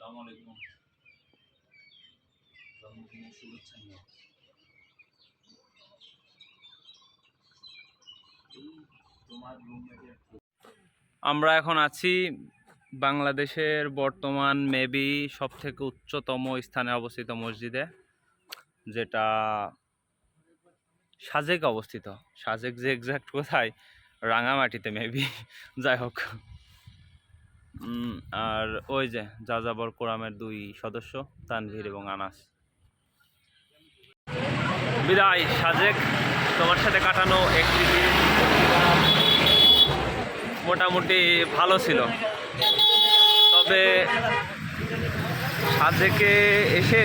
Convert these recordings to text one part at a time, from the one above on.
আসসালামু আলাইকুম। জন্মদিনের শুভেচ্ছা নিয়ে তোমার রুমমেটের। আমরা এখন আছি বাংলাদেশের বর্তমান মেবি সবথেকে উচ্চতম স্থানে অবস্থিত মসজিদে, যেটা সাজেকে অবস্থিত। সাজেক যে এক্সাক্ট কোথায়, রাঙামাটিতে মেবি। যাই হোক, আর ওই যে যাযাবর কোরামের দুই সদস্য তানভীর এবং আনাস। বিদায় সাজেক, তোমার সাথে কাটানো একটি দিন মোটামুটি ভালো ছিল। তবে সাজেকে এসে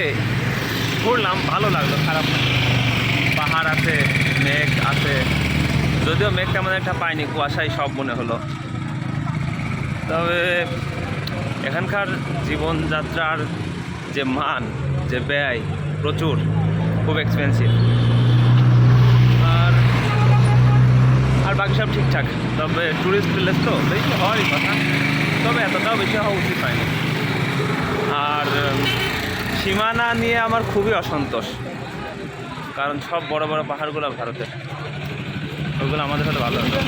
ঘুরলাম, ভালো লাগলো, খারাপ না। পাহাড় আছে, মেঘ আছে, যদিও মেঘ তেমন একটা পাইনি, কুয়াশাই সব মনে হলো। তবে এখানকার জীবনযাত্রার যে মান, যে ব্যয় প্রচুর, খুব এক্সপেন্সিভ। আর বাকি সব ঠিকঠাক। তবে ট্যুরিস্ট প্লেস তো বেশি হওয়ারই কথা, তবে এতটাও বেশি হওয়া উচিত হয়নি। আর সীমানা নিয়ে আমার খুবই অসন্তোষ, কারণ সব বড় বড় পাহাড়গুলো ভারতের, ওইগুলো আমাদের সাথে ভালো হবে।